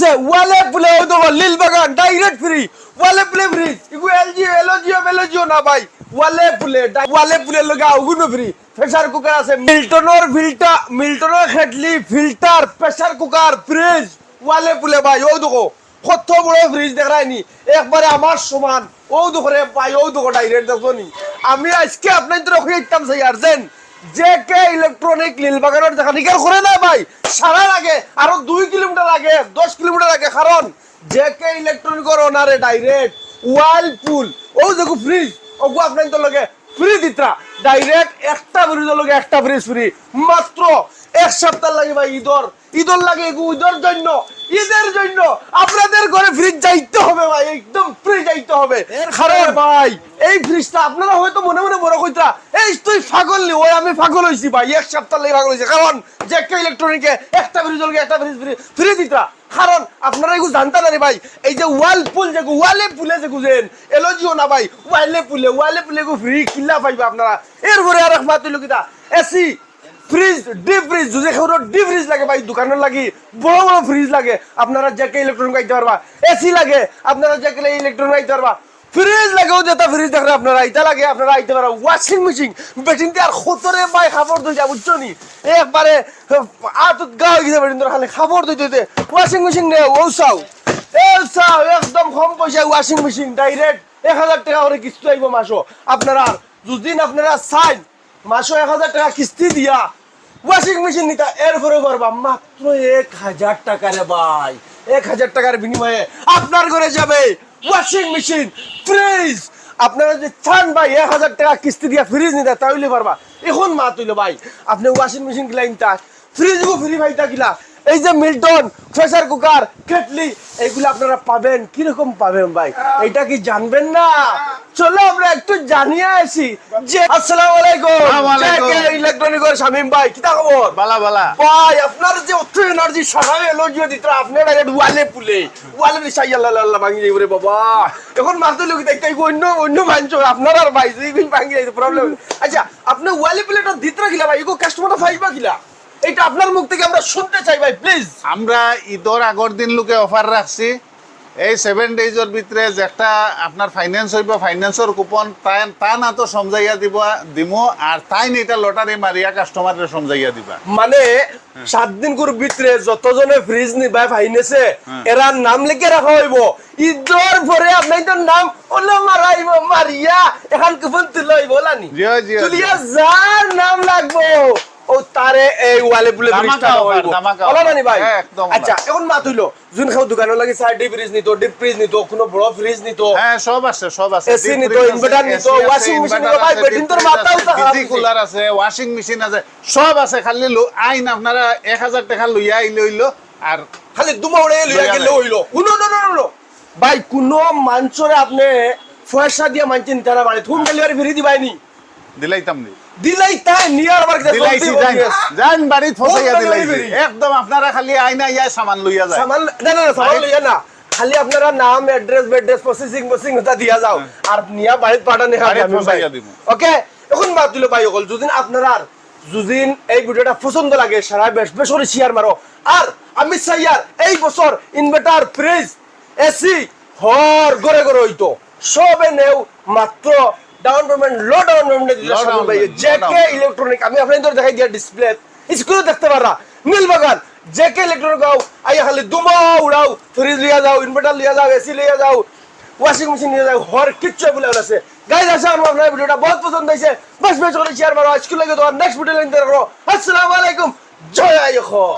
ওয়ালে পুলে তো লিল বাগান ডাইরেক্ট ফ্রি ওয়ালে পুলে ফ্রি ইগু এলজিও না ভাই ওয়ালে পুলে লগা ওগুনো ফ্রি প্রেসার কুকার আছে মিল্টনের খেটলি ফিল্টার প্রেসার কুকার ফ্রিজ ওয়ালে পুলে ভাই ও দেখো কত বড় ফ্রিজ দেখায়নি একবারে আমার সমান ও দেখো রে ভাই ও দেখো ডাইরেক্ট দেখো নি আমি আজকে আপনার তো রকম ইতাম চাই আর্জেন্ট জেকে ইলেকট্রনিক লীলবাগানের দেখা নিকার করে না ভাই সারা লাগে আরো 2 কিলোমিটার লাগে 10 কিলোমিটার লাগে কারণ জেকে ইলেকট্রনিকের ওনারে ডাইরেক্ট ওয়ালপুল ও দেখো ফ্রিজ ওগো আপনার তো লগে ফ্রি দিত্রা ডাইরেক্ট একটা ফ্রিজের লগে একটা ফ্রিজ ফ্রি মাত্র এক সপ্তাহ লাগে ভাই ঈদর লাগে ঈদের জন্য আপনাদের ঘরে ফ্রিজ যাইতে হবে ভাই একদম ফ্রি যাইতে হবে কারণ ভাই এই ফ্রিজটা আপনারা হয়তো মনে মনে বড় কইতরা এই তুই পাগল নি ওই আমি পাগল হইছি ভাই এক সপ্তাহ লাগে পাগল হইছি কারণ যে একটা ইলেকট্রনিকে একটা ফ্রিজ লগে একটা ফ্রিজ ফ্রি দিতা কারণ আপনারা এগুলো জানতা না রে ভাই এই যে ওয়ালপুল যে ওয়ালে পুলে যে গুজেন এলজিও না ভাই ওয়ালে পুলে গো ফ্রি কিল্লা পাইবা আপনারা এরপরে আর একমাত্র তুই কিটা এসি ফ্রিজ ডিপ ফ্রিজ যদি কোনো ডিপ ফ্রিজ লাগে ভাই দোকানের লাগি বড় বড় ফ্রিজ লাগে আপনারা জেকে ইলেকট্রনিক আইতে পারবা এসি লাগে আপনারা জেকে ইলেকট্রনিক আইতে পারবা ফ্রিজ লাগেও যেটা ফ্রিজ দেখলে আপনারা আইতে লাগে আপনারা আইতে পারবা ওয়াশিং মেশিন বেটিনতে আর খতরে ভাই খাবার দই যা বুঝছো নি একবারে আতত গাও গিয়ে বেটিন তোর খালি খাবার দই ওয়াশিং মেশিন নে ওসাও একদম কম পয়সা ওয়াশিং মেশিন ডাইরেক্ট 1000 টাকা করে কিস্তি আইব মাসো আপনারা দুদিন আপনারা চাই মাসো 1000 টাকা কিস্তি দিয়া ওয়াশিং মেশিন নিতা এরপরে পারবা মাত্র 1000 টাকা রে ভাই 1000 টাকার বিনিময়ে আপনার ঘরে যাবে ওয়াশিং মেশিন ফ্রিজ আপনারা যে চান ভাই 1000 টাকা কিস্তি দিয়া ফ্রিজ নিতা তাইলে পারবা এখন মা তুইলো ভাই আপনি ওয়াশিং মেশিন কিলা নিতা ফ্রিজ গো ফ্রি ভাইতা কিলা এই যে মিল্টন প্রেসার কুকার কেটলি এগুলো আপনারা পাবেন কিরকম পাবেন ভাই এটা কি জানবেন না চলো আমরা একটু জানিয়ে আসি যে আসসালামু আলাইকুম জেকে ইলেকট্রনিকের শামিম ভাই কি খবর বালা ভাই আপনার যে অত এনার্জি সারা এলজিও দিত আপনি ডাইরেক্ট ওয়ালে বিছাই আল্লাহ ভাঙি যাই রে বাবা এখন মাছ লোক দেখতে অন্য মানছো আপনার আর ভাই দুই দিন ভাঙি যাই প্রবলেম আচ্ছা আপনি ওয়ালে প্লেটটা দিতরা কিলা ভাই ইগো কাস্টমারটা ফাইবা কিলা এটা আপনার মুখ থেকে আমরা শুনতে চাই ভাই প্লিজ আমরা ঈদের আগর দিন লোকে অফার রাখছি এই 7 ডেজের ভিতরে যেটা আপনার ফাইন্যান্স হইব ফাইন্যান্সের কুপন তা না তো সমঝাইয়া দিমু আর তাই এটা লটারি মারিয়া কাস্টমারের সমঝাইয়া দিবা মানে 7 দিন করে ভিতরে যতজনে ফ্রিজ নিবা ফাইন্যান্সে এরা নাম লিখে রাখা হইব ঈদের পরে আপনাদের নাম ওলা মারাইব মারিয়া এখন কুপন তুলইব লানি তুলিয়া যার নাম লাগবো ও তারে এই ওয়ালে পুলে ফ্রিজটা হইব ওলানি ভাই আচ্ছা এখন মা তুইলো জুন খাও দোকানে লাগি সাইড ডিপ ফ্রিজ নিতো ডিপ ফ্রিজ নিতো কোন বড় ফ্রিজ নিতো হ্যাঁ সব আছে এসি নিতো ইনভার্টার নিতো ওয়াশিং মেশিন নিতো ভাই বেডিন তোর মাথাও তো এসি কুলার আছে ওয়াশিং মেশিন আছে সব আছে খালি আইন আপনারা 1000 টাকা লইয়া হইলো আর খালি দুমাউড়ে লইয়া গেলে হইলো নো ভাই কোন মানছরে আপনি পয়সা দিয়া মানছেন তারা মানে হোম ডেলিভারি ফ্রি দিবাইনি দিলাইতাম নি দিলাইতাই নিয়ার বার দিলাইছি জান বাড়ি ফসাইয়া দিলাইছি একদম আপনারা খালি আইনা ইয়া সামান লইয়া যায় সামান না সামান লইয়া না খালি আপনারা নাম অ্যাড্রেস প্রসেসিং ওটা দিয়া যাও আর নিয়া বাড়ি পাঠানে আমি ফসাইয়া দিব ওকে এখন বাদ দিলো ভাই সকল যদিন আপনারা যদিন এই ভিডিওটা পছন্দ লাগে সারা বেশ করে শেয়ার মারো আর আমি চাইয়ার এই বছর ইনভার্টার ফ্রিজ এসি হর ঘরে হইতো সবে নেও মাত্র ডাউন পেমেন্ট লো ডাউন পেমেন্ট দিতে সামনে ভাই জেকে ইলেকট্রনিক আমি আপনাদের দেখাই দিয়া ডিসপ্লে স্ক্রিনে দেখতে পারা নীলবাগান জেকে ইলেকট্রনিক গাও আইয়া খালি দুমা উড়াও ফ্রিজ লিয়া যাও ইনভার্টার লিয়া যাও এসি লিয়া যাও ওয়াশিং মেশিন লিয়া যাও হর কিচ্ছু বলে আছে গাইস আশা করি আপনাদের ভিডিওটা বহুত পছন্দ হইছে বেশ করে শেয়ার মারো আজকে লাগে তো নেক্সট ভিডিও লিংক দেখো আসসালামু আলাইকুম জয় আইয়ো